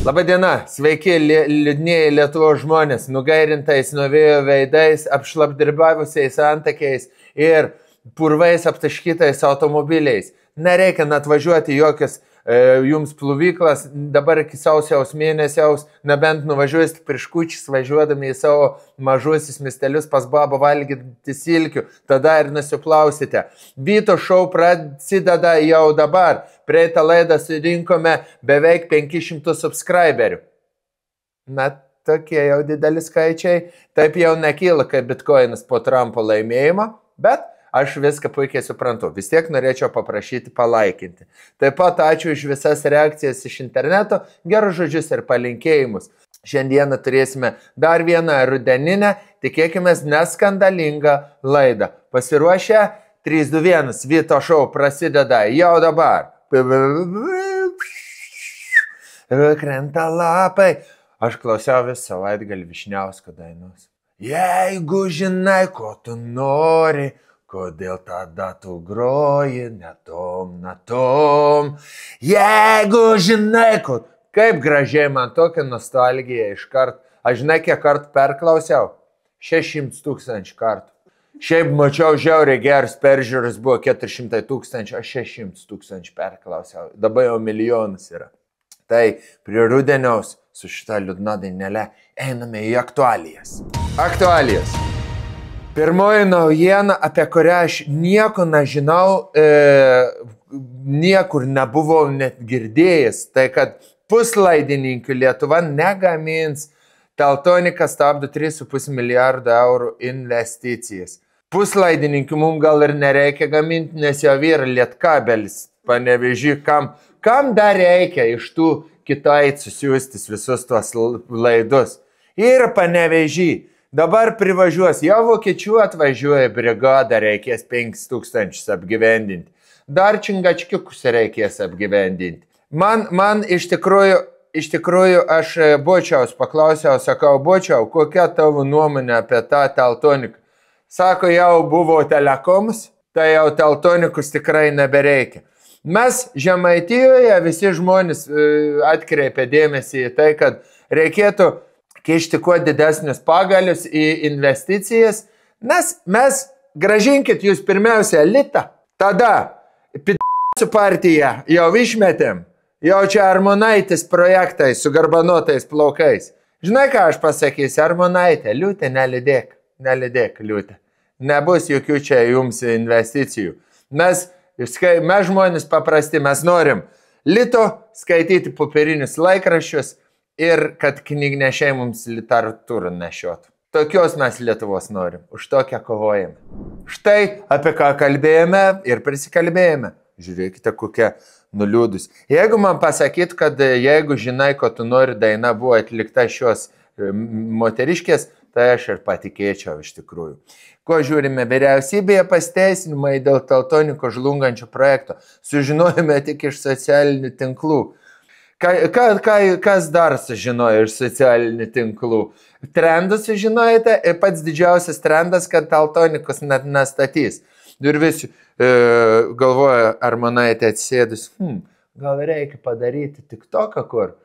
Labadiena, sveiki liūdnieji Lietuvos žmonės, nugairintais nuo vėjo veidais, apšlapdirbavusiais antakiais ir purvais aptaškytais automobiliais. Nereikia net važiuoti jokias jums pluvyklas, dabar iki sausiaus mėnesiaus, nebent nuvažiuosite prieš kučius važiuodami į savo mažuosius miestelius pas babą valgyti silkių, tada ir nusiplausite. Vyto šou prasideda jau dabar. Praeitą laidą surinkome beveik 500 subscriberių. Na, tokie jau dideli skaičiai. Taip jau nekyla kaip bitkoinas po Trumpo laimėjimo, bet aš viską puikiai suprantu. Vis tiek norėčiau paprašyti palaikinti. Taip pat ačiū už visas reakcijas iš interneto, gerus žodžius ir palinkėjimus. Šiandieną turėsime dar vieną rudeninę, tikėkime, neskandalingą laidą. Pasiruošę 3, 2, 1, Vyto šou prasideda jau dabar. Krenta lapai. Aš klausiau vis savaitgalį Vyšniausko dainos. Jeigu žinai, ko tu nori, kodėl tada tu groji netom, natom. Jeigu žinai, kaip gražiai man tokia nostalgija iškart. Aš žinai, kiek kartų perklausiau? 600 000 kartų. Šiaip mačiau žiauriai geras peržiūros, buvo 400 000, aš 600 000 perklausiau. Dabar jau milijonas yra. Tai prie rudeniaus su šita liūdna dainele einame į aktualijas. Aktualijas. Pirmoji naujiena, apie kurią aš nieko nežinau, niekur nebuvau net girdėjęs, tai kad puslaidininkių Lietuva negamins. Teltonika stabdo 3,5 milijardo eurų investicijas. Puslaidininkių mums gal ir nereikia gaminti, nes jau yra Lietkabelis, Panevėžy. Kam dar reikia iš tų kitaičių siųstis visus tuos laidus? Ir Panevėžy. Dabar privažiuos, jau vokiečių atvažiuoja brigada, reikės 5000 apgyvendinti. Dar čingačkiukus reikės apgyvendinti. Man iš tikrųjų aš Bočiaus paklausiau, sakau, Bočiau, kokia tavo nuomonė apie tą teltoniką? Sako, jau buvo telekomas, tai jau teltonikus tikrai nebereikia. Mes Žemaitijoje visi žmonės atkreipė dėmesį į tai, kad reikėtų kišti kuo didesnius pagalius į investicijas, nes mes gražinkit jūs pirmiausia elitą, tada p***su partiją jau išmetėm, jau čia Armonaitis projektai su garbanotais plaukais. Žinai, ką aš pasakysiu, Armonaitė, liūtė, nelidėk liūtė. Nebus jokių čia jums investicijų. Mes žmonės paprasti, mes norim lito skaityti popierinius laikraščius ir kad knygnešiai mums literatūrą nešiotų. Tokios mes Lietuvos norim, už tokią kovojame. Štai apie ką kalbėjome ir prisikalbėjome. Žiūrėkite, kokia nuliūdus. Jeigu man pasakyt, kad jeigu žinai, ko tu nori, daina buvo atlikta šios moteriškės, tai aš ir patikėčiau iš tikrųjų. Ko žiūrime, vyriausybėje pasiteisinimai dėl teltoniko žlungančio projekto. Sužinojome tik iš socialinių tinklų. Kas dar sužinojo iš socialinių tinklų? Trendus sužinojate ir pats didžiausias trendas, kad teltonikus net nestatys. Ir visi galvoja, Armonaitė atsėdus, gal reikia padaryti tik toką, kur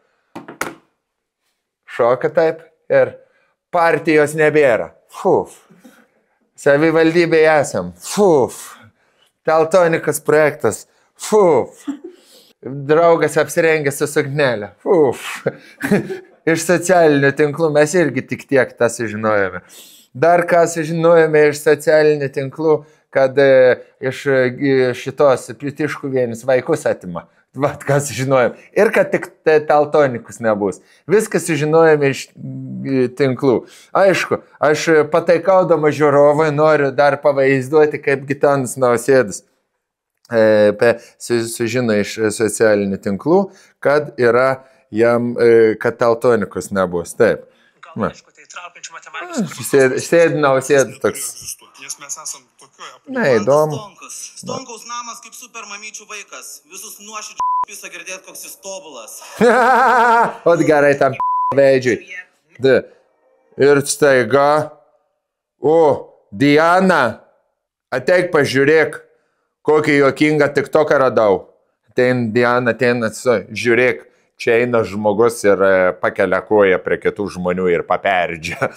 šoka taip ir partijos nebėra. Fuf. Savivaldybėje esam. Fuf. Teltonikas projektas. Fuf. Draugas apsirengęs su suknelė. Fuf. Iš socialinių tinklų mes irgi tik tiek tą sužinojome. Dar ką sužinojome iš socialinių tinklų, kad iš šitos Plitiškų vienis vaikus atima. Vat ką sužinojom. Ir kad tik teltonikus nebus. Viskas sužinojome iš tinklų. Aišku, aš pataikaudama žiūrovai noriu dar pavaizduoti, kaip Gitanas Nausėdas sužino iš socialinių tinklų, kad yra jam, kad teltonikus nebus. Taip. Sėdi Nausėdas toks. Nes mes esam tokioje Neįdomu. Stonkaus namas kaip super mamyčių vaikas. Visus nuoširdžiai pisą girdėt, koks jis tobulas. Ot gerai tam veidžiui. Ir staiga. O, Diana, ateik pažiūrėk, kokį juokingą tiktoką radau. Atein Diana, atein, žiūrėk, čia eina žmogus ir pakelia koją prie kitų žmonių ir paperdžia.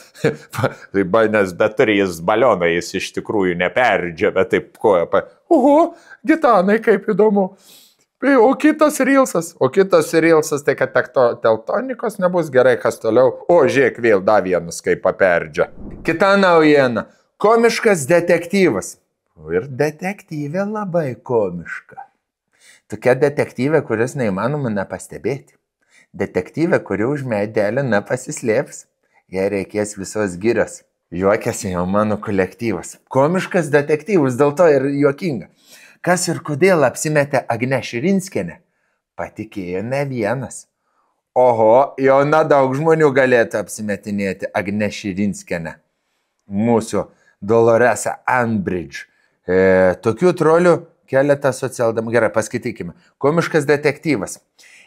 Nes bet turi jis balioną, jis iš tikrųjų neperdžia, bet taip koją Oho, Gitanai, kaip įdomu. O kitas Reelsas, tai kad teltonikos nebus gerai, kas toliau. O, žiūrėk, vėl dar vienas, kaip paperdžia. Kita naujiena. Komiškas detektyvas. Ir detektyvė labai komiška. Tokia detektyvė, kuris neįmanoma nepastebėti. Detektyvė, kuri už medelį nepasislėps. Jei reikės visos girios. Juokiasi jau mano kolektyvas. Komiškas detektyvas, dėl to ir juokinga. Kas ir kodėl apsimetė Agne Širinskienė? Patikėjo ne vienas. Oho, jau nedaug žmonių galėtų apsimetinėti Agne Širinskienę. Mūsų Doloresa Umbridge. Tokių trolių keletą socialdemokratų. Gerai, paskaitykime. Komiškas detektyvas.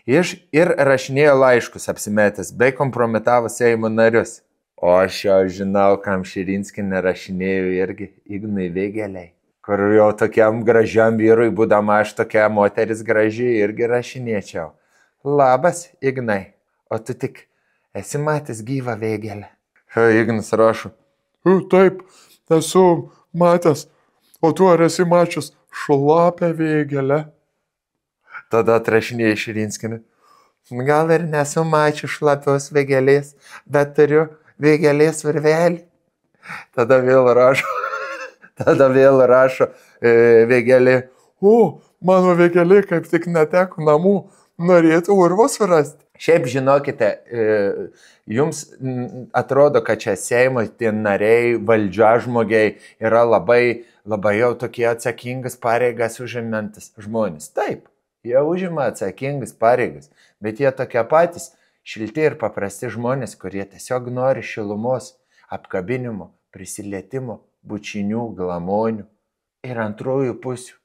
Ir rašinėjo laiškus apsimetęs, bei kompromitavo Seimo narius. O aš jau žinau, kam Širinskienė rašinėjo irgi Ignui Vėgėlei. Kur jau tokiam gražiam vyrui, būdama aš tokia moteris graži, irgi rašinėčiau. Labas, Ignai, o tu tik esi matęs gyvą Vėgėlę. Ignas rašo. Taip, esu matęs. O tu ar esi mačius šlapę Vėgėlę? Tada atrašinėja Širinskienė. Gal ir nesu mačius šlapios Vėgėlės, bet turiu Vėgėlės virvelį. Tada vėl rašo Vėgėlė. O, mano Vėgėlė kaip tik neteko namų, norėtų urvo surasti. Šiaip žinokite, jums atrodo, kad čia Seimo tie nariai, valdžia žmogiai yra labai jau tokie atsakingas pareigas užimantis žmonės. Taip, jie užima atsakingas pareigas, bet jie tokie patys šilti ir paprasti žmonės, kurie tiesiog nori šilumos, apkabinimo, prisilietimo, bučinių, glamonių ir antrųjų pusių.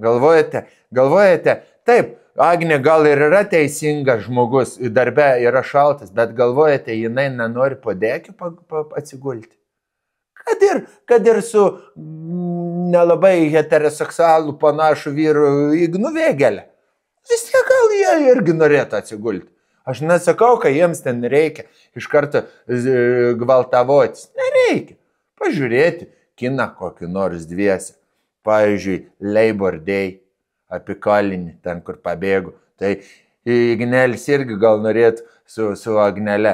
Galvojate, taip, Agnė gal ir yra teisingas žmogus, darbe yra šaltas, bet galvojate, jinai nenori po dekiu atsigulti. Kad ir su nelabai heteroseksualų panašų vyru Ignu Vėgėle. Vis tiek gal jie irgi norėtų atsigulti. Aš nesakau, kad jiems ten reikia iš karto gvaltavotis. Nereikia. Pažiūrėti kiną kokį nors dviese. Pavyzdžiui, Labor Day apie Kalinį, ten kur pabėgu. Tai Ignelis irgi gal norėtų su Agnele.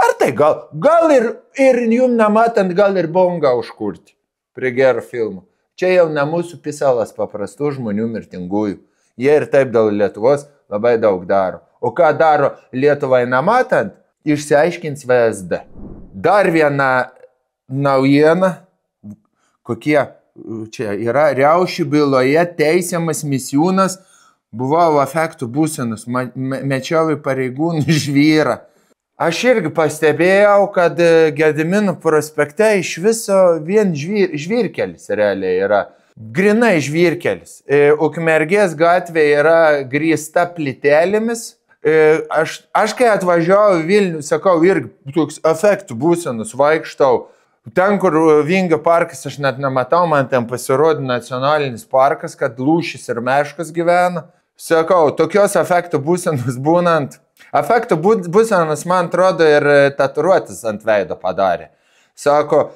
Ar tai gal ir jum nematant, gal ir bongą užkurti prie gero filmo. Čia jau ne mūsų pisalas paprastų žmonių mirtingųjų. Jie ir taip dėl Lietuvos labai daug daro. O ką daro Lietuvai nematant, išsiaiškins VSD. Dar viena naujiena, kokie čia yra riaušių byloje teisiamas Misiūnas buvo afektų būsenos, mečiau į pareigūnų žvyrą. Aš irgi pastebėjau, kad Gedimino prospekte iš viso vien žvyrkelis realiai yra. Grinai žvyrkelis. Ukmergės gatvė yra grįsta plytelėmis. Aš kai atvažiavau Vilnių, sakau, irgi toks afektų būsenos vaikštau. Ten, kur Vingio parkas, aš net nematau, man ten pasirodė nacionalinis parkas, kad lūšis ir meškas gyvena. Sakau, tokios afektų būsenos būnant. Afektų būsenos, man atrodo, ir tatuiruotis ant veido padarė. Sako,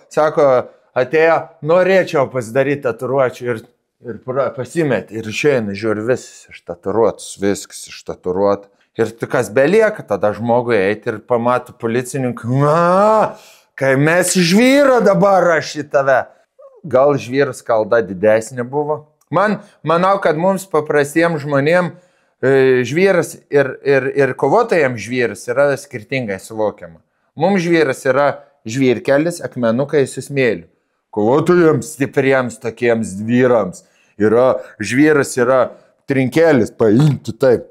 atėjo, norėčiau pasidaryti tatuiruočių ir pasimetė. Ir išeina, žiūri, viskas ištatuiruotas, viskas ištatuiruota. Ir kas belieka, tada žmogui eiti ir pamato policininkų. Kai mes žvyro dabar aš į tave. Gal žvyro skalda didesnė buvo? Manau, kad mums paprastiems žmonėm žvyras ir kovotojams žvyras yra skirtingai suvokiama. Mums žvyras yra žvyrkelis, akmenukai su smėliu. Kovotojams stipriems tokiems vyrams žvyras yra trinkelis, paimti taip.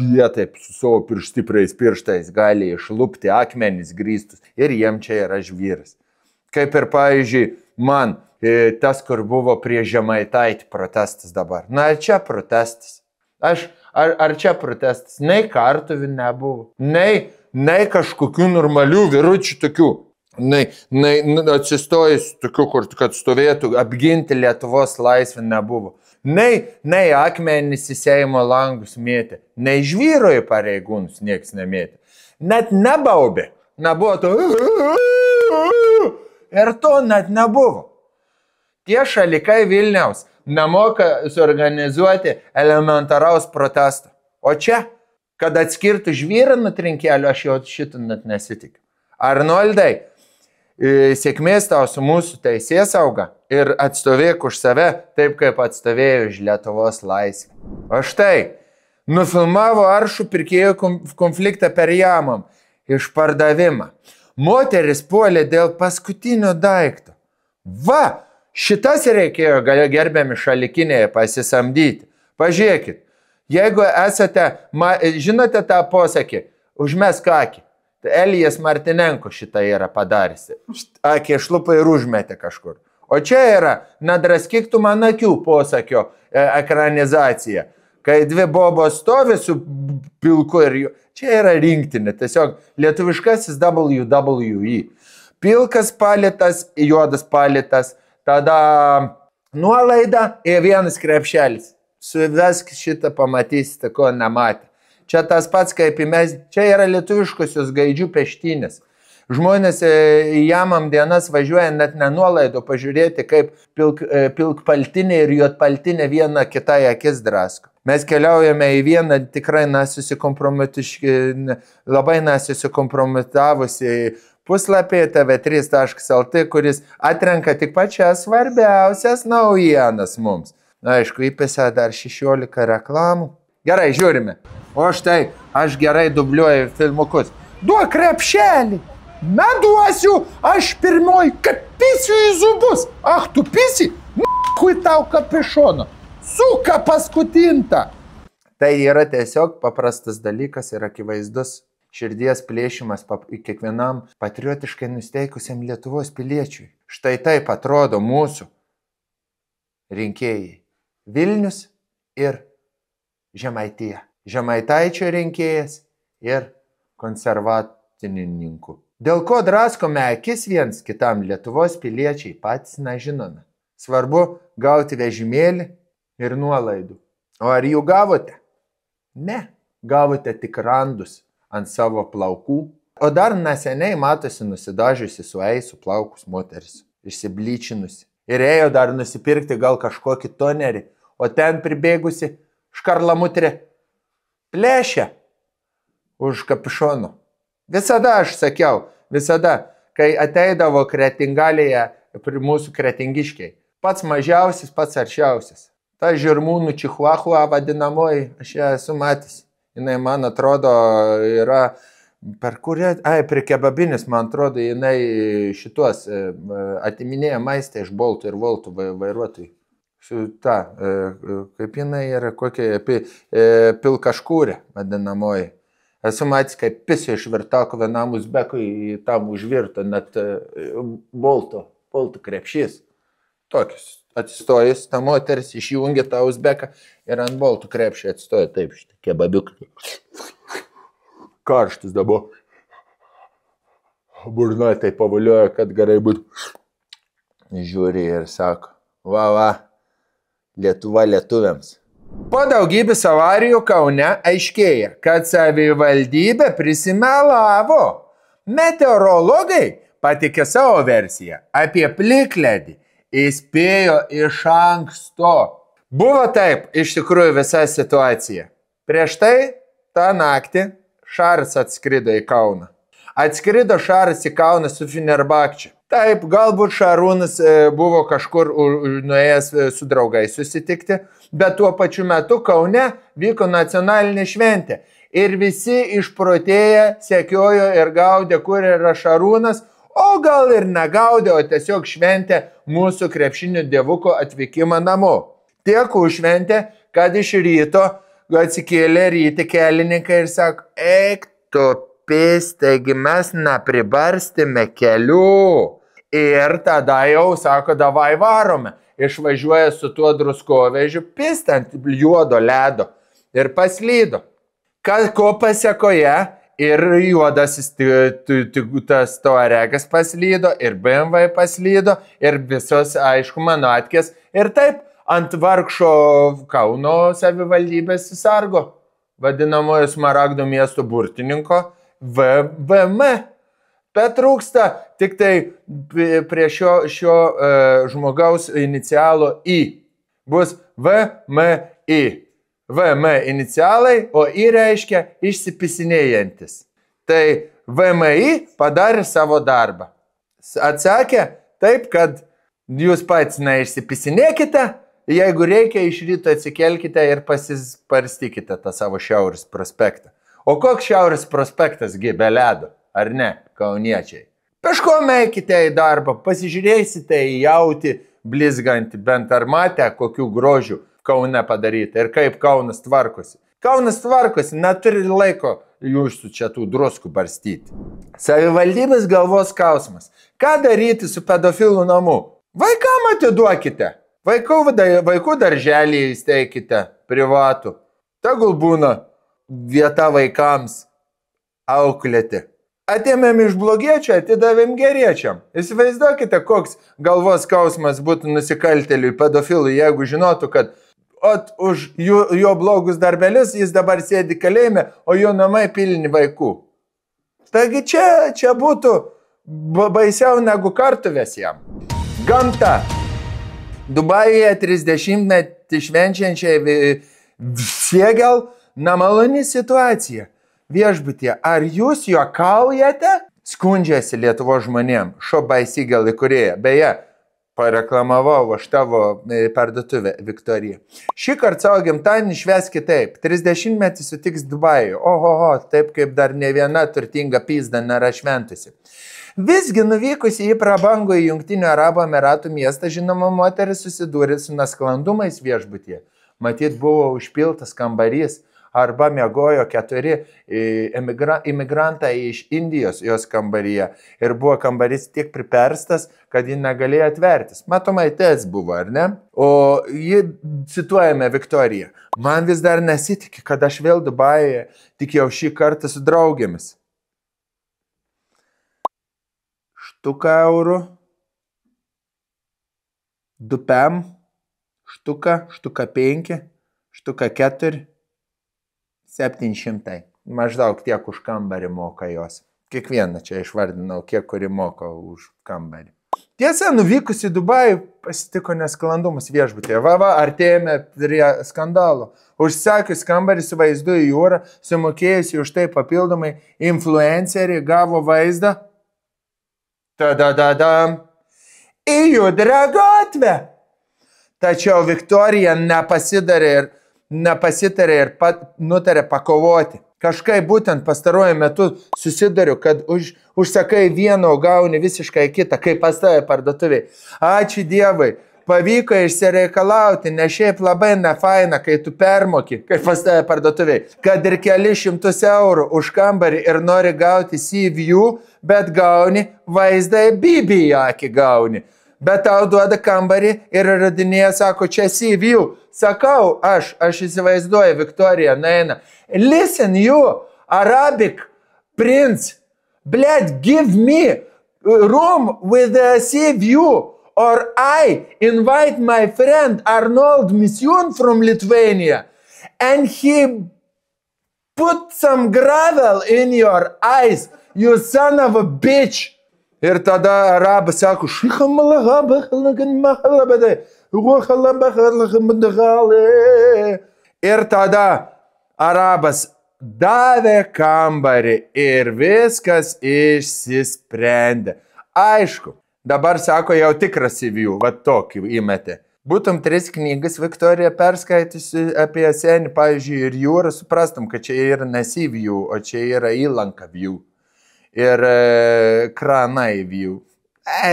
Jie taip su savo stipriais pirštais gali išlupti akmenis grįstus ir jiem čia yra žvyras. Kaip ir, pavyzdžiui, man tas, kur buvo prie Žemaitaitį protestas dabar. Na, ar čia protestas? Ar čia protestas? Nei kartuvių nebuvo, nei kažkokių normalių vyručių tokių. Nei atsistojus tokių, kur kad stovėtų, apginti Lietuvos laisvę nebuvo. Nei akmenys į Seimo langus mėtė, nei žvyro į pareigūnus nieks nemėtė. Net nebaubė. Nebuvo to. Ir to net nebuvo. Tie šalikai Vilniaus nemoka suorganizuoti elementaraus protesto. O čia, kad atskirtų žvyrą nuo trinkelių, aš jau šitą net nesitikiu. Arnoldai, sėkmės tau su mūsų teisėsauga ir atstovėk už save taip, kaip atstovėjo už Lietuvos laisvę. O štai, nufilmavo aršų pirkėjų konfliktą per Jamam, išpardavimą. Moteris puolė dėl paskutinio daikto. Va, šitas reikėjo gerbiami šalikinėje pasisamdyti. Pažiūrėkit, jeigu esate, žinote tą posakį, užmesk akį. Elijas Martinenko šitą yra padaręs. Akį šlupa ir užmetė kažkur. O čia yra nadraskyk tu man akių posakio ekranizacija. Kai dvi bobos stovi su pilku ir jų. Čia yra rinktinė. Tiesiog lietuviškasis WWE. Pilkas palitas, juodas palitas. Tada nuolaida ir vienas krepšelis. Suvesk šitą pamatysite, ko nematė. Čia tas pats kaip mes, čia yra lietuviškosios gaidžių peštynės. Žmonės į Jamam dienas važiuoja net nenuolaido pažiūrėti, kaip pilkpaltinė ir juodpaltinė viena kitai akis drasko. Mes keliaujame į vieną tikrai labai nesusikompromitavusi puslapį tv3.lt, kuris atrenka tik pačias svarbiausias naujienas mums. Na, aišku, įpėse dar 16 reklamų. Gerai, žiūrime. O štai, aš gerai dubliuoju filmukus. Duok krepšelį. Neduosiu, aš pirmoji, kad pisiu į zubus. Ach, tu pisi? Hui tau kapišono. Suka paskutinta. Tai yra tiesiog paprastas dalykas ir akivaizdus širdies plėšimas kiekvienam patriotiškai nusteikusiam Lietuvos piliečiui. Štai taip atrodo mūsų rinkėjai. Vilnius ir Žemaitija. Žemaitaičio rinkėjas ir konservatininkų. Dėl ko draskome akis viens kitam Lietuvos piliečiai patys nežinome. Svarbu gauti vežimėlį ir nuolaidų. O ar jų gavote? Ne, gavote tik randus ant savo plaukų. O dar neseniai matosi nusidažiusi su eisu plaukus moteris, išsiblyčinusi. Ir ėjo dar nusipirkti gal kažkokį tonerį, o ten pribėgusi škarlamutrė plėšia už kapišono. Visada aš sakiau, visada, kai ateidavo kretingalėje mūsų kretingiškiai, pats mažiausias, pats aršiausias. Ta žirmūnų čihuahua vadinamoji, aš ją esu matęs. Jinai, man atrodo, yra per kurią, prie kebabinis, man atrodo, jinai šituos atiminėja maistą iš boltų ir voltų vairuotojų. Ta, kaip jinai yra, kokia pilkaškūrė vadinamoji. Esu matęs, kaip pisio išvirtako vienam uzbekui tam užvirto, net boltų krepšys. Tokius atsistojus, ta moteris išjungia tą uzbeką ir ant boltų krepšį atsistoja taip šitą kebabiuką. Karštus dabar. Burnoje tai pavulioja, kad gerai būtų. Žiūri ir sako, va, Lietuva lietuviams. Po daugybės avarijų Kaune aiškėja, kad savivaldybė prisimelavo. Meteorologai patikė savo versiją apie plikledį, įspėjo iš anksto. Buvo taip, iš tikrųjų, visa situacija. Prieš tai, tą naktį, Šaras atskrido į Kauną. Atskrido Šaras į Kauną su Fenerbahče. Taip, galbūt Šarūnas buvo kažkur nuėjęs su draugais susitikti, bet tuo pačiu metu Kaune vyko nacionalinė šventė. Ir visi išprotėję sekiojo ir gaudė, kur yra Šarūnas, o gal ir negaudė, o tiesiog šventė mūsų krepšinio dievuko atvykimą namo. Tiek užšventė, kad iš ryto atsikėlė ryti kelininkai ir sako, eik tu pėstegi, mes nepribarstėme kelių. Ir tada jau sako, davai varome. Išvažiuoja su tuo druskovežiu, pistant juodo ledo ir paslydo. Ko pasekoje ir juodasis tas Touaregas paslydo, ir BMW paslydo, ir visos, aišku, mano atkės. Ir taip ant vargšo Kauno savivaldybės sargo, vadinamojo Smaragdo miesto burtininko VMI. Bet trūksta tik tai prie šio žmogaus inicialo I. Bus VMI. VMI inicialai, o I reiškia išsipisinėjantis. Tai VMI padarė savo darbą. Atsakė taip, kad jūs pats neišsipisinėkite, jeigu reikia, iš ryto atsikelkite ir pasisparstykite tą savo Šiaurės prospektą. O koks Šiaurės prospektas gi be ledo, ar ne, kauniečiai? Peškom eikite į darbą, pasižiūrėsite į jautį blizgantį, bent ar matę, kokių grožių Kaune padaryti ir kaip Kaunas tvarkosi. Kaunas tvarkosi, neturi laiko jūsų čia tų druskų barstyti. Savivaldybės galvos skausmas. Ką daryti su pedofilų namu? Vaikam atiduokite. Vaikų darželį įsteikite privatų. Tegul būna vieta vaikams auklėti. Atėmėm iš blogiečio, atidavėm geriečiam. Įsivaizduokite, koks galvos skausmas būtų nusikaltėliui pedofilui, jeigu žinotų, kad už jo blogus darbelius jis dabar sėdi kalėjime, o jo namai pilni vaikų. Taigi čia būtų baisiau negu kartuvės jam. Gamta. Dubajuje 30-metį švenčiančiai Siegel nemaloni situacija. Viešbutie, ar jūs juokaujate? Skundžiasi Lietuvos žmonėm. Šobai Siegel įkūrėja. Beje, pareklamavau aš tavo parduotuvę, Viktorija. Šį kartą savo gimtadienį švęs kitaip. 30-metį sutiks Dubajuje. Ohoho, taip kaip dar ne viena turtinga pizda nėra šventusi. Visgi nuvykusi į prabangų į Jungtinių Arabų Emiratų miestą, žinoma, moteris susidūrė su nesklandumais viešbutyje. Matyt, buvo užpiltas kambarys. Arba miegojo 4 imigrantai iš Indijos jos kambaryje ir buvo kambarys tiek priperstas, kad ji negalėjo atvertis. Matomai, tas buvo, ar ne? O ji, cituojame Viktoriją, man vis dar nesitikė, kad aš vėl Dubajuje, tik jau šį kartą su draugėmis. Štuka eurų, dupem, štuka 5, štuka 4. 700. Maždaug tiek už kambarį moka jos. Kiekvieną čia išvardinau, kiek kuri moka už kambarį. Tiesa, nuvykus į Dubajų pasitiko nesklandumus viešbutėje. Artėjame prie skandalo. Užsakius kambarį su vaizdu į jūrą, sumokėjusi už tai papildomai, influenceriai gavo vaizdą. Tadadadam. Į judrą gatvę. Tačiau Viktorija nepasitarė ir nutarė pakovoti. Kažkaip būtent pastaruoju metu susidariu, kad užsakai vieną, o gauni visiškai kitą, kaip pas tave parduotuviai. Ačiū Dievui, pavyko išsireikalauti, ne šiaip labai nefaina, kai tu permoki, kaip pas tave parduotuviai, kad ir keli šimtus eurų už kambarį ir nori gauti sea view, bet gauni vaizdą į Bibi akį gauni. Bet tau duoda kambarį ir radinėje sako, čia sea view. Sakau, aš įsivaizduoju, Viktorija nueina. Listen you, Arabic prince, bled, give me room with a sea view, or I invite my friend Arnold Mision from Lithuania, and he put some gravel in your eyes, you son of a bitch. Ir tada arabas sako, ir tada arabas davė kambarį ir viskas išsisprendė. Aišku, dabar sako jau tikras įvijų, va tokį įmetė. Būtum 3 knygas Viktorija perskaitysi apie senį, pavyzdžiui, ir jūrą, suprastum, kad čia yra nesivijų, o čia yra įlanka vijų. Ir kranai vijų.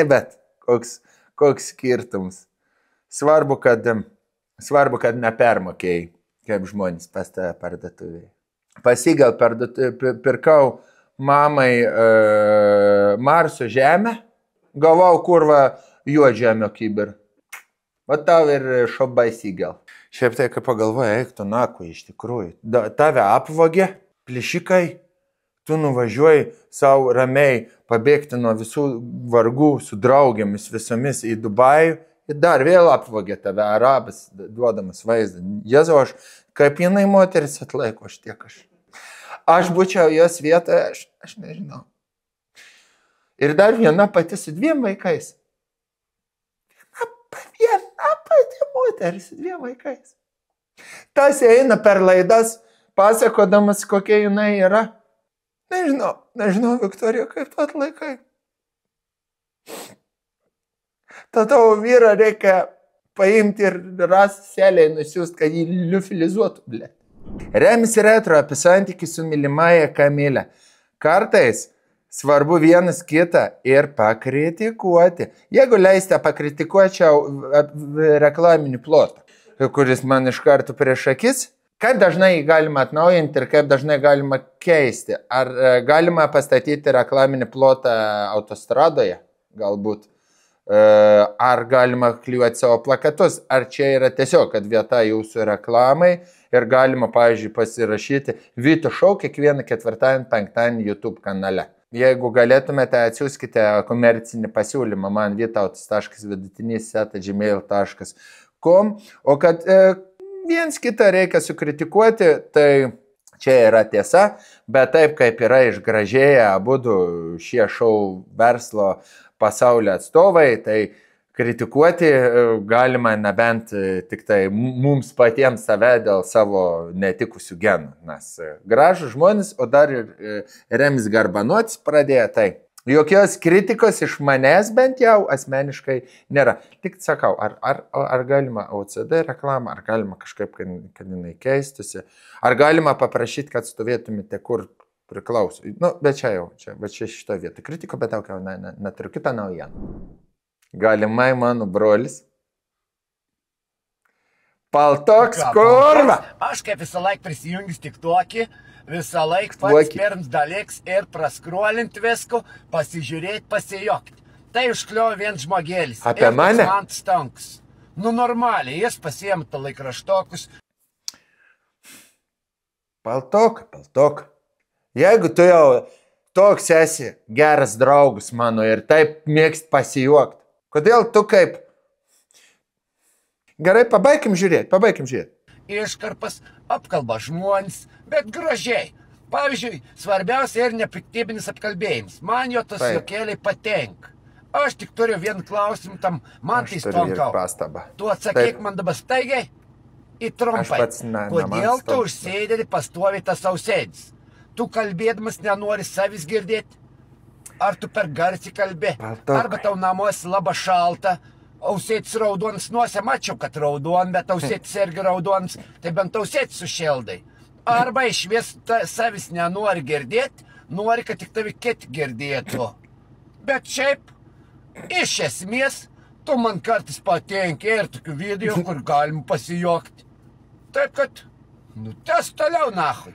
Bet koks skirtums. Svarbu, kad nepermokėjai, kaip žmonės pas tave parduotuvėje. Pasigal pirkau mamai Marso žemę, gavau kurva juodžemio kibir. Va tau ir šobai sigal. Šiaip tai, kai pagalvoja, eik tu naku iš tikrųjų. Tave apvogė, plišikai. Tu nuvažiuoji savo ramiai pabėgti nuo visų vargų su draugėmis visomis į Dubajų Ir dar vėl apvogė tave arabas, duodamas vaizdą. Jėzau, kaip jinai moteris atlaiko tiek aš. Aš būčiau jos vietoje, aš nežinau. Ir dar viena pati su 2 vaikais. Viena pati moteris su 2 vaikais. Tas eina per laidas, pasakodamas, kokia jinai yra. Nežinau, Viktorija, kaip tu atlaikai. Tavo vyrą reikia paimti ir seliai nusiųsti, kad jį liufilizuotų, ble. Remis retro apie santykį su mylimąja Kamilė. Kartais svarbu vienas kitą ir pakritikuoti. Jeigu leisite, pakritikuočiau reklaminį plotą, kuris man iš karto prieš akis. Kaip dažnai jį galima atnaujinti ir kaip dažnai galima keisti? Ar galima pastatyti reklaminį plotą autostradoje? Galbūt. Ar galima kliuoti savo plakatus? Ar čia yra tiesiog, kad vieta jūsų reklamai ir galima, pavyzdžiui, pasirašyti Vytų šou kiekvieną 4.5 YouTube kanale. Jeigu galėtumėte, atsiųskite komercinį pasiūlymą man vytautas.vidutinis@gmail.com. O kad viens kitą reikia sukritikuoti, tai čia yra tiesa, bet taip kaip yra išgražėję abudu šie šou verslo pasaulio atstovai, tai kritikuoti galima nebent tik tai mums patiems save dėl savo netikusių genų. Nes gražus žmonės, o dar ir Remis garbanotis pradėjo, tai jokios kritikos iš manęs bent jau asmeniškai nėra. Tik sakau, ar galima OCD reklamą, ar galima kažkaip, kad jinai keistusi, ar galima paprašyti, kad stovėtumėte kur priklauso. Bet čia šito vietą kritiko, bet jau neturiu kitą naujieną. Galimai mano brolis. Paltoks kurva! Aš kaip visą laiką prisijungęs tik tokį, visą laiką pats pirms dalyks ir praskruolint visko, pasižiūrėti, pasijokti. Tai užkliojo vien žmogėlis. Apie mane? Normaliai, jis pasiemta laikraštokus. Paltok. Jeigu tu jau toks esi geras draugas mano ir taip mėgst pasijuokti, kodėl tu kaip... Gerai, pabaikim žiūrėti. Iškarpas apkalba žmonės, bet gražiai. Pavyzdžiui, svarbiausia ir nepiktybinis apkalbėjimas. Man jo tas juokėliai patenka. Aš tik turiu vieną klausimą tam, man tai stonkau. Tu atsakyk man dabar staigiai į trumpai. Kodėl tu užsėdėli pastoviai tas ausėdis? Tu kalbėdamas nenori savis girdėti? Ar tu per garsiai kalbė? Arba tau namuose labai šalta, ausėtis raudonas, nuose mačiau, kad raudon, bet ausėtis irgi raudonas, tai bent ausėtis sušeldai. Arba išvies savis nenori girdėti, nori, kad tik tavi kiti girdėtų. Bet šiaip, iš esmės, tu man kartais patenki ir tokių video, kur galim pasijuokti. Taip kad, tes toliau nahui.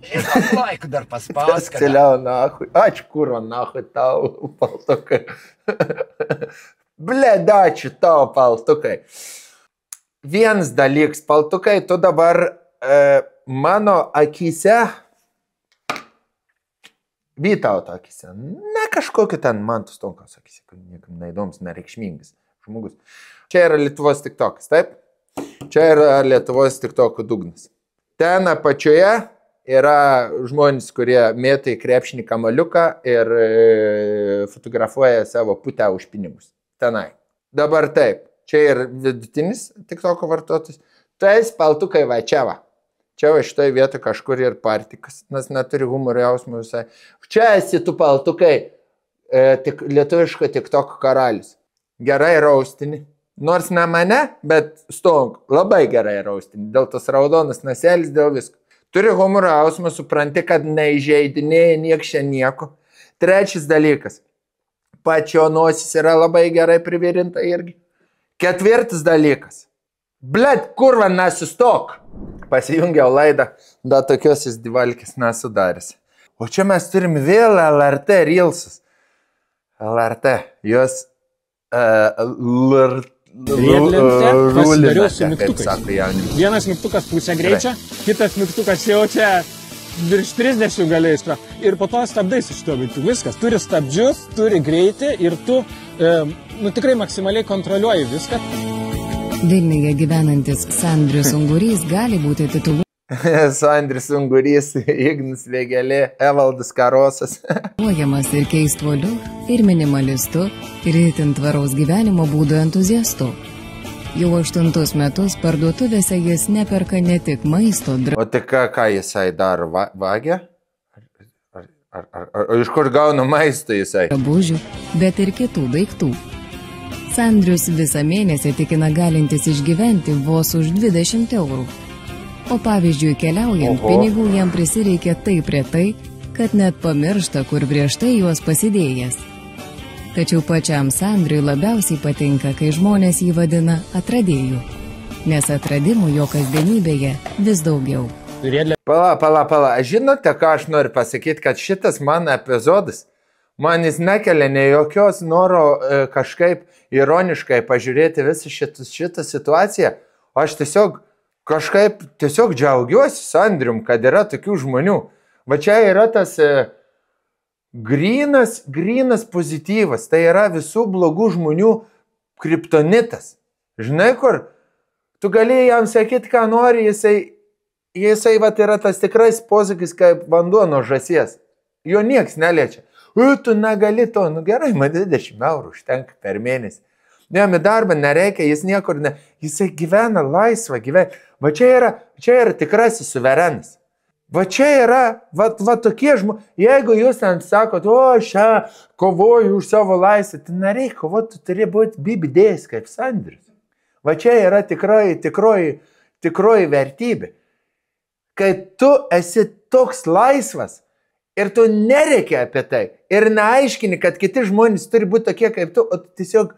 Ir laiku dar paspaus. Toliau nahui. Ačiū kurva nahui tau, paltukai. Bled, ačiū tau, paltukai. Vienas dalyks, paltukai, tu dabar mano akyse, Vytauto akyse, ne kažkokiu ten Mantus Tonkos akyse, kad niekam neįdomus, nereikšmingas žmogus. Čia yra Lietuvos tiktokas, taip? Čia yra Lietuvos tiktokų dugnas. Ten apačioje yra žmonės, kurie mėta į krepšinį kamaliuką ir fotografuoja savo putę už pinigus. Tenai. Dabar taip, čia ir vidutinis tiktoko vartotojas. Tai paltukai va čia va. Čia va šitoj vietoj kažkur ir partikas, nes neturi humoro jausmų visai. Čia esi tu paltukai, lietuviško tiktoko karalius. Gerai raustini. Nors ne mane, bet stonk, labai gerai raustini. Dėl tos raudonas naselis, dėl visko. Turi humoro jausmą, supranti, kad neįžeidinėja niekšė nieko. Trečias dalykas. Pačio nosis yra labai gerai privirinta irgi. Ketvirtas dalykas. Blet, kurva, nesustok. Pasijungiau laidą, da tokios įsdivalkės nesudarys. O čia mes turim vėl LRT Reelsus. LRT, jos riedlentė pasidariau su mygtukais. Vienas mygtukas pusę greičio, kitas mygtukas jau čia virš 30 gali ištraukti. Ir po to stabdai su šituo vaiku. Viskas, turi stabdžius, turi greitį ir tu tikrai maksimaliai kontroliuoji viską. Vilniuje gyvenantis Sandrius Ungurys gali būti tituluojamas Sandrius Ungurys, Ignas Vėgėlė, Evaldas Karosas. ir keistuoliu, ir minimalistu, ir itin tvaraus gyvenimo būdo entuziastu. Jau 8 metus parduotuvėse jis neperka ne tik maisto, O tai ką jisai daro? Vagia? Ar iš kur gauna maistą jisai? drabužių, bet ir kitų daiktų. Sandrius visą mėnesį tikina galintis išgyventi vos už 20 eurų. O pavyzdžiui, keliaujant, pinigų jam prisireikia taip retai, kad net pamiršta, kur prieš tai juos pasidėjęs. Tačiau pačiam Sandriui labiausiai patinka, kai žmonės jį vadina atradėju, nes atradimų jo kasdienybėje vis daugiau. Pala. Žinote, ką aš noriu pasakyti, kad šitas mano epizodas, man jis nekelia ne jokios noro kažkaip ironiškai pažiūrėti visą šitą situaciją. Aš kažkaip džiaugiuosi Sandrium, kad yra tokių žmonių. Va čia yra tas grynas pozityvas, tai yra visų blogų žmonių kriptonitas. Žinai, kur tu galėjai jam sakyti, ką nori, jisai va, yra tas tikrais posakis kaip vanduo nuo žąsies. Jo nieks neliečia. Tu negali to, gerai, man 20 eurų užtenka per mėnesį. Jam į darbą nereikia, jis niekur ne... Jisai gyvena laisvą gyvenimą. Va čia yra tikrasis suverenas. Va čia yra, va tokie žmonės. Jeigu jūs ten sakot, aš kovoju už savo laisvę, tai nereikia kovoti, tu turi būti bibidėjęs kaip Sandrius. Va čia yra tikroji vertybė. Kai tu esi toks laisvas ir tu nereikia apie tai ir neaiškini, kad kiti žmonės turi būti tokie kaip tu, o tu tiesiog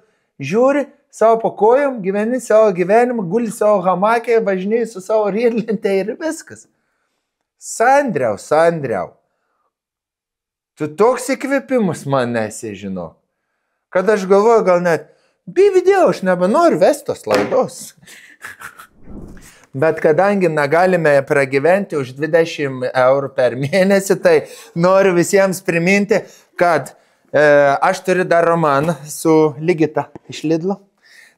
žiūri savo pakojom, gyveni savo gyvenimą, guli savo hamakė, važinėjai su savo riedlente ir viskas. Sandriau. Tu toks įkvėpimus man nesi, žinau. Kad aš galvoju, gal net, video, aš nebenoriu vestos laidos. Bet kadangi negalime pragyventi už 20 eurų per mėnesį, tai noriu visiems priminti, kad aš turiu dar romaną su Ligita iš Lidlo.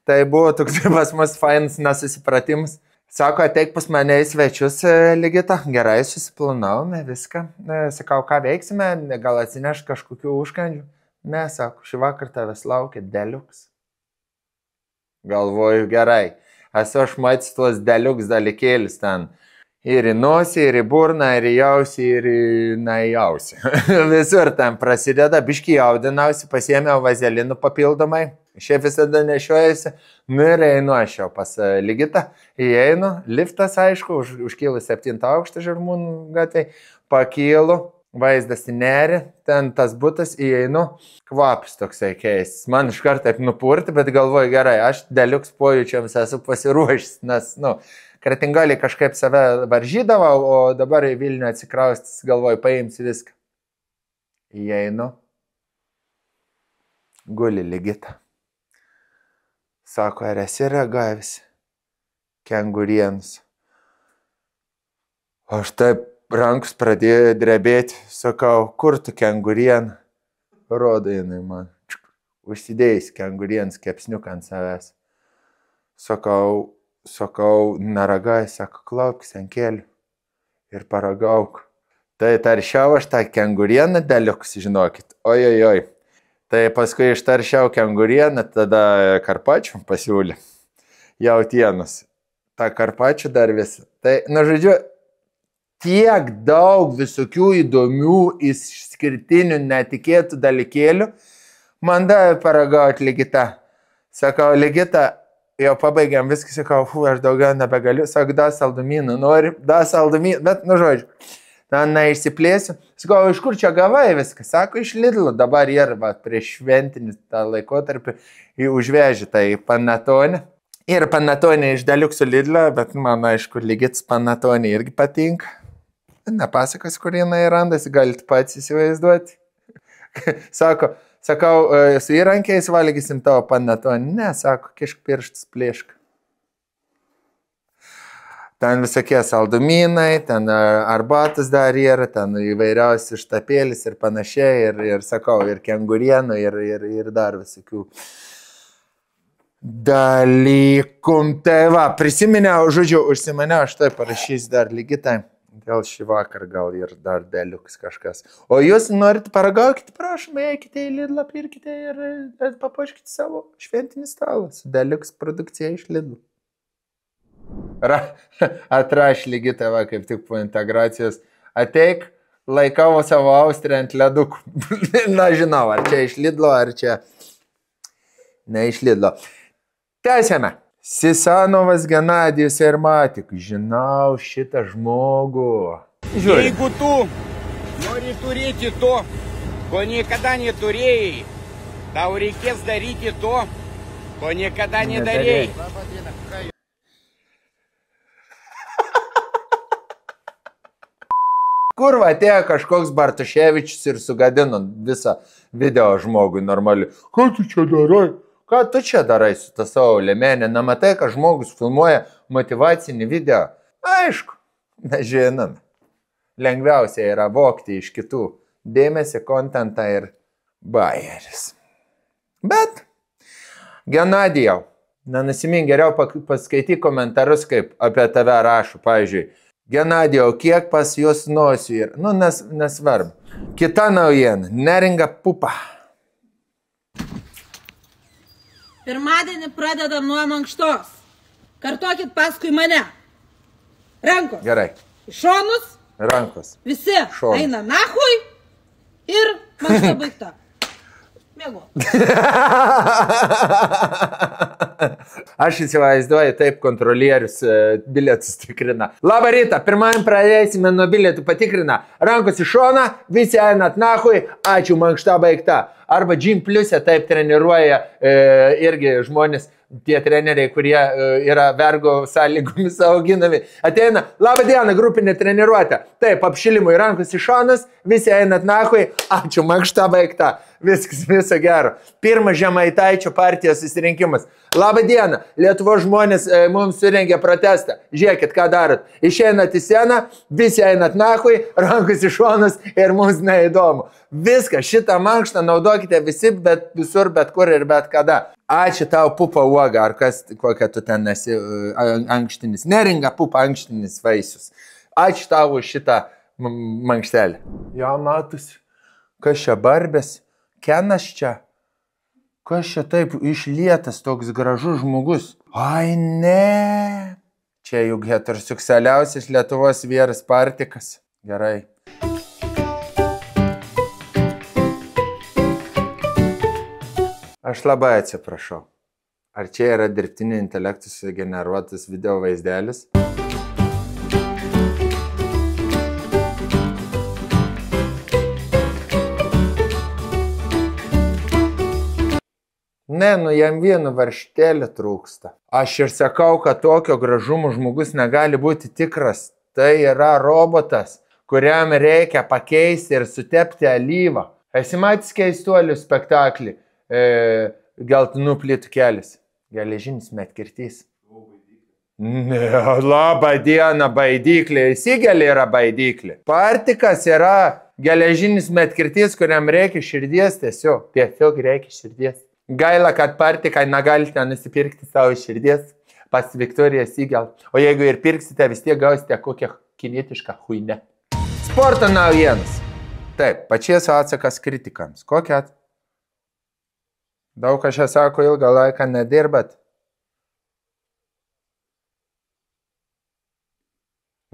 Tai buvo toks pas mus fainas nesusipratimas. Sako, ateik pas mane į svečius, Ligita. Gerai, susiplanavome viską. Sakau, ką veiksime, gal atsineš kažkokių užkandžių. Ne, sako, šį vakar tavęs laukia deliuks. Galvoju, gerai. Esu aš matys tuos deliuks dalykėlis ten. Ir į nosį, ir į burną, ir į jausį, ir į nejausį. Visur ten prasideda, biškį jaudinausi, pasiėmiau vazelinų papildomai. Šiaip visada nešiojusi. Ir einu aš jau pas Ligitą. Įeinu, liftas aišku, užkylu 7 aukštą Žirmūnų gatvėj. Pakylu, vaizdas į nerį, ten tas butas, įeinu. Kvapas toksai keistas. Man iš karto taip nupurti, bet galvoju, gerai, aš deliuks pojūčiams esu pasiruošęs, nes, Kretingaliai kažkaip save varžydavo, o dabar į Vilnių atsikraustis, galvoju, paimsi viską. Įeinu. Guli Ligita. Sako, ar esi ragavęs kengurienus? Aš taip rankus pradėjo drebėti. Sakau, kur tu kengurieną? Rodo jinai man. Užsidėjus kengurienos kepsniuką ant savęs. Sakau, neragai, sako, klaupkis ant kelių ir paragauk. Tai taršiau aš tą kengurieną deliuks, žinokit. Oi. Tai paskui ištaršiau kengurieną, tada karpačių pasiūlė. Jautienos. Ta karpačių dar visą. Tai, žodžiu, tiek daug visokių įdomių, išskirtinių, netikėtų dalykėlių man davė paragauti Ligita. Sakau, Ligita, jau pabaigiam viską, sakau, aš daugiau nebegaliu, sakau, da saldumynų, nori, da saldumynų, bet, žodžiu, neišsiplėsiu. Sakau, iš kur čia gavai viską? Sako, iš Lidlo, dabar ir prieš šventinį tą laikotarpį užvežė tai Panatonį. Ir Panatonį iš deliuksų Lidlo, bet man, aišku, Ligits Panatonį irgi patinka. Nepasakos, kur jinai randasi, galite pats įsivaizduoti. Sakau, su įrankiais valgysim tavo Panatonį. Ne, sako, kišk pirštus plėšk. Ten visokie saldumynai, ten arbatas dar yra, ten įvairiausi štapėlis ir panašiai, ir sakau, ir kengurienų, ir dar visokių dalykų. Tai va, prisiminiau, žodžiu, užsimaniau, aš tai parašysiu dar lygitai, gal šį vakar gal ir dar deliuks kažkas. O jūs norite paragaukite, prašom, eikite į Lidlą, pirkite ir papuoškite savo šventinį stalą su deliuks produkcija iš Lidlų. Atraš lygi tave kaip tik po integracijos. Ateik, laikau savo Austriją ant ledukų. Na, žinau, ar čia iš Lidlo, ar čia ne iš Lidlo. Tęsėme. Sisanovas Genadijus Ermatik. Žinau šitą žmogų. Žiūrėk. Jeigu tu nori turėti to, ko niekada neturėjai, tau reikės daryti to, ko niekada nedarėjai. Kur atėjo kažkoks Bartuševičius ir sugadino visą video žmogui normaliai. Ką tu čia darai? Ką tu čia darai su ta savo lėmenė? Nematai, kad žmogus filmuoja motyvacinį video? Aišku, nežinome. Lengviausia yra vogti iš kitų dėmesį, kontentą ir bajeris. Bet, Genadijau, nenusimink, geriau paskaityk komentarus, kaip apie tave rašo, pavyzdžiui. Genadijau, kiek pas jūs nosių ir, nesvarbu. Kita naujiena, neringa pupa. Pirmadienį pradedam nuo mankštos. Kartokit paskui mane. Rankos. Gerai. Į šonus. Rankos. Visi eina nahui ir mankšta baigta. Mėgo. Aš įsivaizduoju, taip kontrolierius bilietus tikrina. Labą rytą, pirmajam pradėsime nuo bilietų patikrina. Rankos į šoną, visi einat nahui, ačiū, mankšta baigta. Arba Gym Pliuse taip treniruoja irgi žmonės, tie treneriai, kurie yra vergo sąlygomis auginami. Ateina, labą dieną, grupinė treniruotė. Taip, apšilimui rankos į šonas, visi einat nahui, ačiū, mankšta baigta. Viskas, viso gero. Pirmas Žemaitaičio partijos susirinkimas. Labą dieną, Lietuvos žmonės mums surengė protestą. Žiūrėkit, ką darot. Išeinat į sceną, visi einat nahui, rankos į šonus ir mums neįdomu. Viską, šitą mankštą naudokite visi, bet visur, bet kur ir bet kada. Ačiū tau, pupa uoga, ar kas, kokia tu ten esi ankštinis. Neringa pupa ankštinis vaisius. Ačiū tau už šitą mankštelę. Jo, matosi, kas čia barbės? Kenas čia. Kas čia taip išlietas toks gražus žmogus? Ai, ne. Čia juk heteroseksualiausias Lietuvos vyras partikas. Gerai. Aš labai atsiprašau. Ar čia yra dirbtinio intelekto sugeneruotas video vaizdelis? Ne, jam vienu varštelį trūksta. Aš ir sakau, kad tokio gražumo žmogus negali būti tikras. Tai yra robotas, kuriam reikia pakeisti ir sutepti alyvą. Esi matęs Keistuolių spektaklį Geltonų plytų kelias? Geležinis medkirtys. Ne, labą dieną, baidyklė. Įsigelė yra baidyklė. Partikas yra geležinis medkirtys, kuriam reikia širdies tiesiog. Tiesiog reikia širdies. Gaila, kad partikai negalite nusipirkti savo širdies pas Viktoriją Sygel. O jeigu ir pirksite, vis tiek gausite kokią kinietišką huinę. Sporto naujienas. Taip, pačies atsakas kritikams. Kokia? Daug kas čia sako, ilgą laiką nedirbat.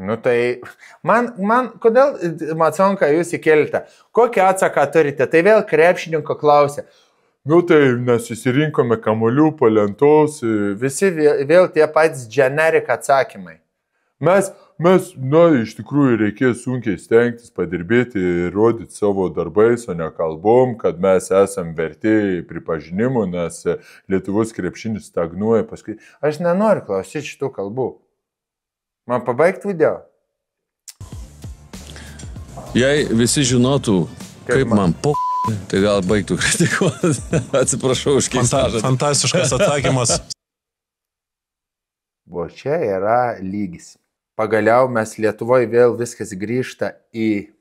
Nu tai, man kodėl, Maconka, jūs įkelite? Kokį atsaką turite? Tai vėl krepšininko klausia. Nu tai nesusirinkome kamuolių po lentos, visi vėl tie patys generic atsakymai. Mes, iš tikrųjų reikės sunkiai stengtis, padirbėti ir rodyti savo darbais, o ne kalbom, kad mes esam verti pripažinimų, nes Lietuvos krepšinis stagnuoja paskui. Aš nenoriu klausyti šitų kalbų. Man pabaigti video? Jei visi žinotų, kaip man tai gal baigtų kritikuoti. Atsiprašau už keistažą. Fantastiškas atsakymas. O čia yra lygis. Pagaliau mes Lietuvoje vėl viskas grįžta į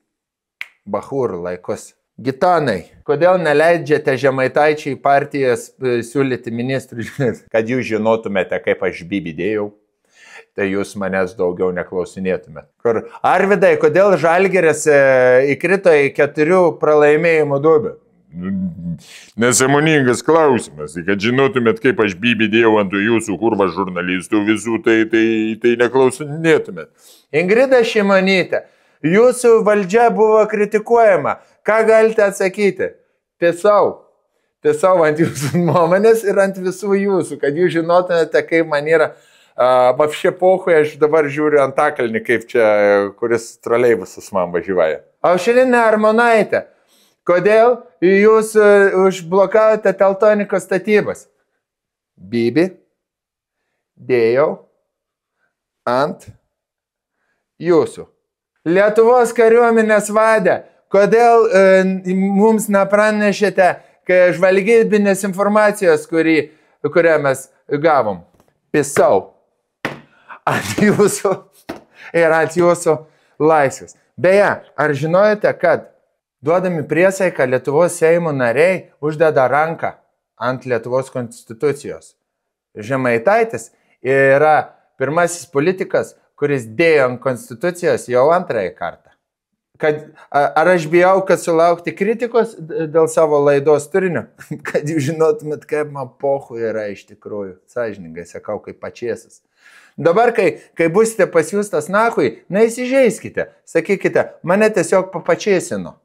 Bachūrų laikus. Gitanai, kodėl neleidžiate Žemaitaičiai partijas siūlyti ministrų? Kad jūs žinotumėte, kaip aš bibidėjau, tai jūs manęs daugiau neklausinėtumėte. Arvidai, kodėl Žalgiris įkrito į 4 pralaimėjimų duobę? Nesąmoningas klausimas, kad žinotumėt, kaip aš bibidėjau ant jūsų kurva žurnalistų visų, tai neklausinėtumėt. Ingrida Šimonytė, jūsų valdžia buvo kritikuojama. Ką galite atsakyti? Tiesiau ant jūsų nuomonės ir ant visų jūsų, kad jūs žinotumėte, kaip man yra. Vapšė pohui, aš dabar žiūriu Antakalnį, kaip čia, kuris troleibusas man važiuoja. Aušrinė Armonaitė, kodėl jūs užblokavote Teltonikos statybas? Bibi dėjau ant jūsų. Lietuvos kariuomenės vadė, kodėl mums nepranešėte žvalgybinės informacijos, kurią mes gavom? Pisau ant jūsų ir ant jūsų laisvės. Beje, ar žinojote, kad duodami priesaiką Lietuvos Seimo nariai uždeda ranką ant Lietuvos konstitucijos? Žemaitaitis yra pirmasis politikas, kuris dėjo ant konstitucijos jau 2 kartą. Ar aš bijau, kad sulaukti kritikos dėl savo laidos turinio? Kad jūs žinotumėt, kaip man pohu yra iš tikrųjų. Sąžiningai sakau, kaip pačiesis. Dabar, kai busite pasiūstas nahui, neįsižeiskite. Sakykite, mane tiesiog papačiesino.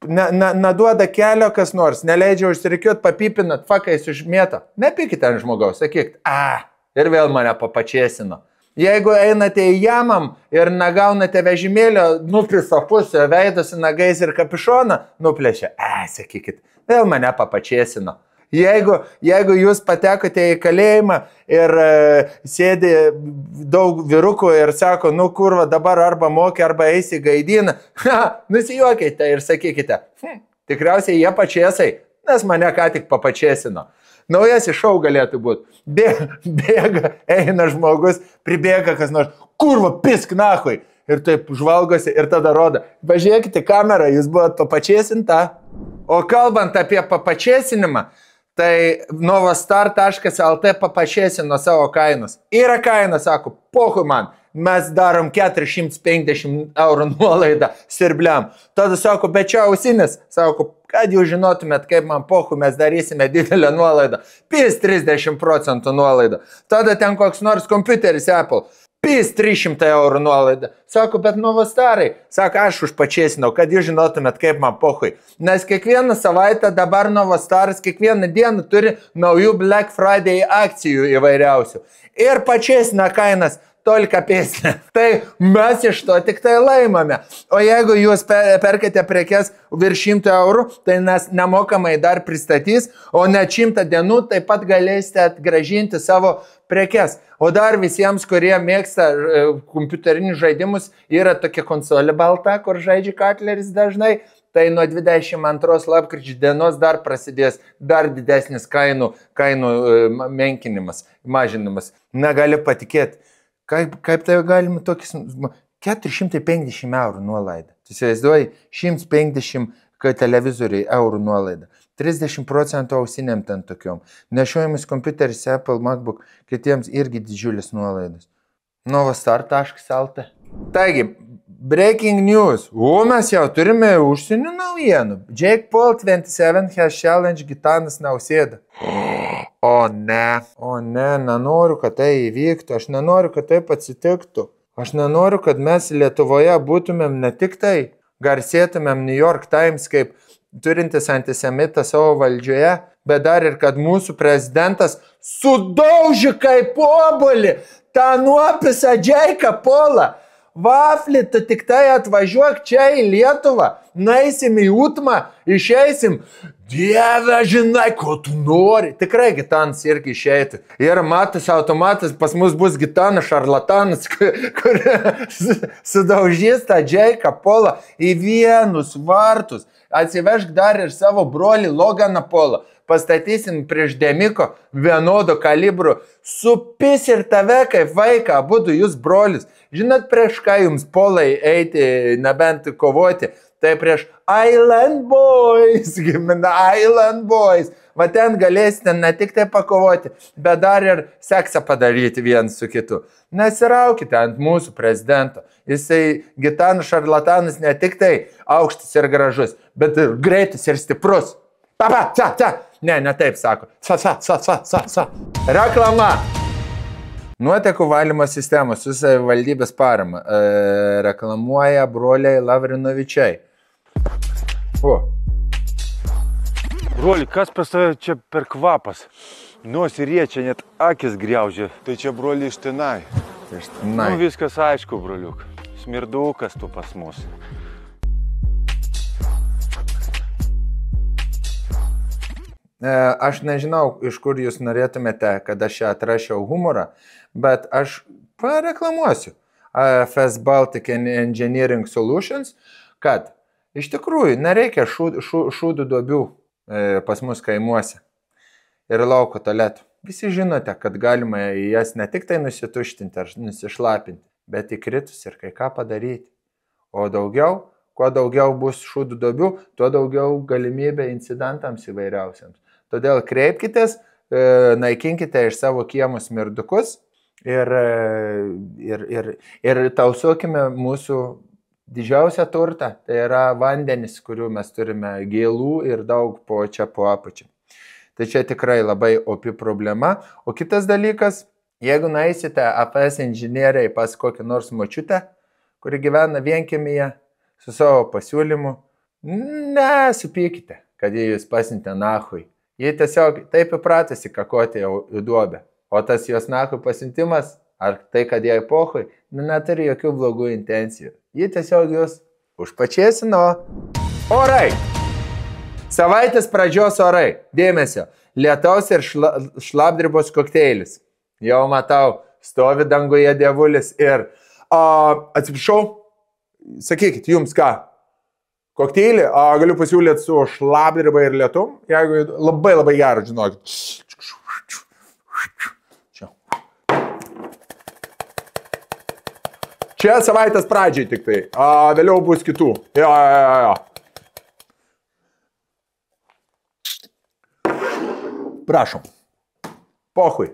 Naduoda kelio kas nors, neleidžia užsirikiuot, papipinat, fakais užmėto. Nepykite ant žmogaus, sakykite, ir vėl mane papačiesino. Jeigu einate į jamam ir negaunate vežimėlio, nuplėso pusę, veidosi nagais ir kapišoną, nuplėšia, sakykit, vėl mane papačiesino. Jeigu jūs patekote į kalėjimą ir sėdi daug vyrukų ir sako, nu kurva, dabar arba moki, arba eisi gaidyną, nusijuokite ir sakykite, tikriausiai jie pačiesai, nes mane ką tik papačiesino. Naujasis šou galėtų būti. Bėga, eina žmogus, pribėga kas nors, kurva, pisk nahui. Ir taip žvalgosi ir tada rodo. Pažiūrėkite kamerą, jūs buvot papačiesinta. O kalbant apie papačiesinimą, tai novastar.lt papačiesino savo kainos. Yra kaina, sako, pohui man, mes darom 450 eurų nuolaidą sirbliam. Tada sako, bet čia ausinės, sako, kad jūs žinotumėt, kaip man pohui, mes darysime didelę nuolaidą. Pis 30% nuolaidą. Tada ten koks nors kompiuteris Apple. Pis 300 eurų nuolaidą. Sako, bet novastarai. Sako, aš užpačiesinau, kad jūs žinotumėt, kaip man pohui. Nes kiekvieną savaitę dabar novastaras kiekvieną dieną turi naujų Black Friday akcijų įvairiausių. Ir pačiesina kainas. Tolika pėsnė. Tai mes iš to tik tai laimame. O jeigu jūs perkate prekes virš 100 eurų, tai nes nemokamai dar pristatys, o net 100 dienų taip pat galėsite atgražinti savo prekes. O dar visiems, kurie mėgsta kompiuterinius žaidimus, yra tokia konsolė balta, kur žaidžia Katleris dažnai, tai nuo 22 lapkričio dienos dar prasidės dar didesnis kainų menkinimas, mažinimas. Negali patikėti. Kaip tai galima tokis 450 eurų nuolaidą. Tu įsivaizduoji, 150 televizoriai eurų nuolaidą. 30% ausinėm ten tokiom. Nešiojamas kompiuteris Apple, MacBook, kitiems irgi didžiulis nuolaidas. Novastar.lt. Taigi, breaking news. O mes jau turime užsienio naujienų. Jake Paul 27 has challenge Gitanas Nausėda. O ne, nenoriu, kad tai įvyktų. Aš nenoriu, kad taip atsitiktų. Aš nenoriu, kad mes Lietuvoje būtumėm ne tik tai, garsėtumėm New York Times kaip turintis antisemitą savo valdžioje, bet dar ir kad mūsų prezidentas sudaužė kaip obuolį tą nuopisą Jake'ą Paulą. Vafli, tu tik tai atvažiuok čia į Lietuvą, nueisim į Utmą, išeisim. Dieve, žinai, ko tu nori. Tikrai Gitanas irgi išeitų. Ir matas automatas, pas mus bus Gitanas šarlatanas, kur sudaužys tą Jake'ą Paulą į vienus vartus. Atsivešk dar ir savo brolį Loganą Paulą. pastatysim prieš Demiko vienodo kalibrų, supis ir tave kaip vaiką, abudu jūs brolius. Žinot, prieš ką jums polai eiti, nebent kovoti, tai prieš Island Boys, gimina Island Boys. Va ten galėsite ne tik tai pakovoti, bet dar ir seksą padaryti vienas su kitu. Nesiraukite ant mūsų prezidento. Jisai Gitanas šarlatanas ne tik tai aukštas ir gražus, bet ir greitas ir stiprus. Ne taip sako. Reklama. Nuotekų valymo sistemos su savivaldybės parama. Reklamuoja broliai Lavrinovičiai. Broli, kas pas tave čia per kvapas? Nosį riečia, net akis griaužia. Tai čia broli iš tenai. Nu, viskas aišku, broliuk. Smirdukas tu pas mus. Aš nežinau, iš kur jūs norėtumėte, kad aš čia atrašiau humorą, bet aš pareklamuosiu AFS Baltic Engineering Solutions, kad iš tikrųjų nereikia šūdų duobių pas mus kaimuose ir lauko tualetų. Visi žinote, kad galima į jas ne tik tai nusituštinti ar nusišlapinti, bet įkritus ir kai ką padaryti. O kuo daugiau bus šūdų duobių, tuo daugiau galimybė incidentams įvairiausiams. Todėl kreipkitės, naikinkite iš savo kiemų smirdukus ir tausokime mūsų didžiausią turtą, tai yra vandenis, kurių mes turime gėlų ir daug po apačią. Tai čia tikrai labai opi problema. O kitas dalykas, jeigu naisite AFS inžinieriai pas kokį nors močiutę, kuri gyvena vienkiemyje su savo pasiūlymu, nesupykite, kad jie jūs pasintė nahui. Jie tiesiog taip įpratusi kakoti į duobę. O tas jos nahui pasintimas, ar tai, kad jie epohui, neturi jokių blogų intencijų. Jie tiesiog jūs užpačiesino. Orai. Savaitės pradžios orai. Dėmesio. Lietaus ir šlapdribos kokteilis. Jau matau, stovi danguje dievulis ir... atsiprašau, sakykit, jums ką? Kokteilį? Galiu pasiūlyti su šlapdriba ir lietum, jeigu labai gerą, žinokit. Čia savaitės pradžiai tik tai, vėliau bus kitų. Jo. Prašom. Pohui.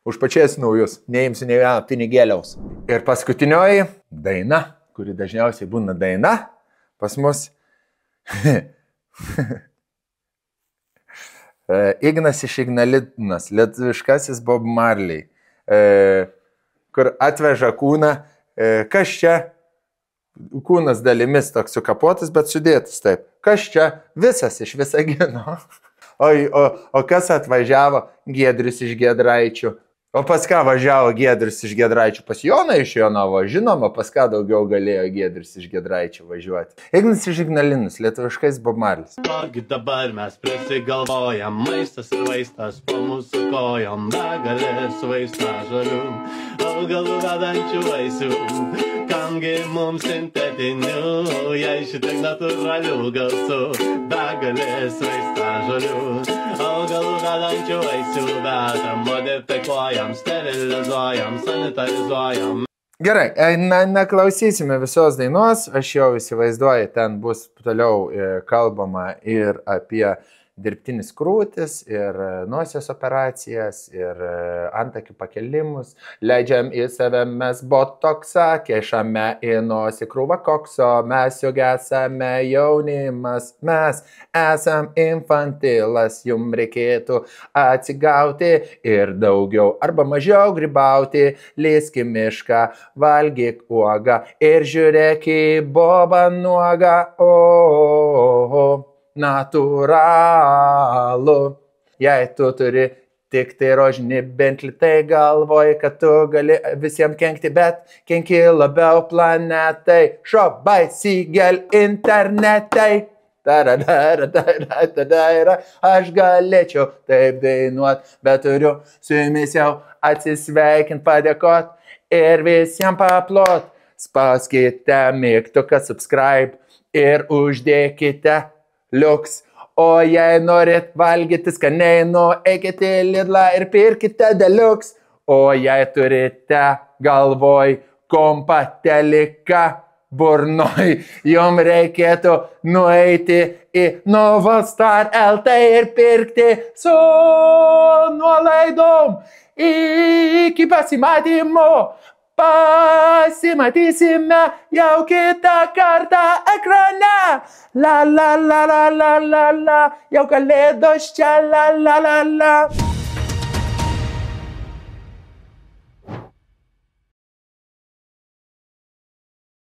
Užpačiesinau jūs, neimsiu nei vieno pinigėliaus. Ir paskutinioji daina, kuri dažniausiai būna daina, pas mus Ignas iš Ignalinos, lietuviškasis Bob Marley, kur atveža kūną. Kas čia? Kūnas dalimis toks sukapotas, bet sudėtas taip. Kas čia? Visas iš Visagino. O kas atvažiavo? Giedrius iš Giedraičių. O pas ką važiavo Giedrius iš Giedraičių? Pas Joną iš Jonavo, žinoma, pas ką daugiau galėjo Giedrius iš Giedraičių važiuoti. Ignas iš Ignalinos, lietuviškais Bob Marlis. Ogi dabar mes prisigalvojam, maistas ir vaistas po mūsų kojom, begalės vaistažolių, augalų vedančių vaisių, kamgi mums sintetinių, jei šitiek natūralių gausų, begalės vaistažolių, augalų vedančių vaisių, bet modifikuojam, sterilizuojam, sanitarizuojam. Gerai, neklausysime visos dainos, aš jau įsivaizduoju, ten bus toliau kalbama ir apie dirbtinis krūtis, ir nosies operacijas, ir antakių pakelimus. Leidžiam į save mes botoksą, kešame į nosį krūvą kokso, mes juk esame jaunimas, mes esam infantilas, jum reikėtų atsigauti ir daugiau arba mažiau grybauti, lįsk į mišką, valgyk uogą ir žiūrėk į Bobą nuogą, natūralu. Jei tu turi tik tai rožinį Bentley, tai galvoji, kad tu gali visiems kenkti, bet kenki labiau planetai. Šobaisygel internetai. Aš galėčiau taip dainuot, bet turiu su jumis jau atsisveikint, padėkot ir visiems paplot. Spauskite mygtuką subscribe ir uždėkite liuks, O jei norit valgyti skaniai, eikite į Lidlą ir pirkite Deluxe. O jei turite galvoj kompą teliką burnoj, jum reikėtų nueiti į Novalstar LT ir pirkti su nuolaidom. Iki pasimatymo, pasimatysime jau kitą kartą ekrane. La la la la la la la, jau kalėdos čia la la la la.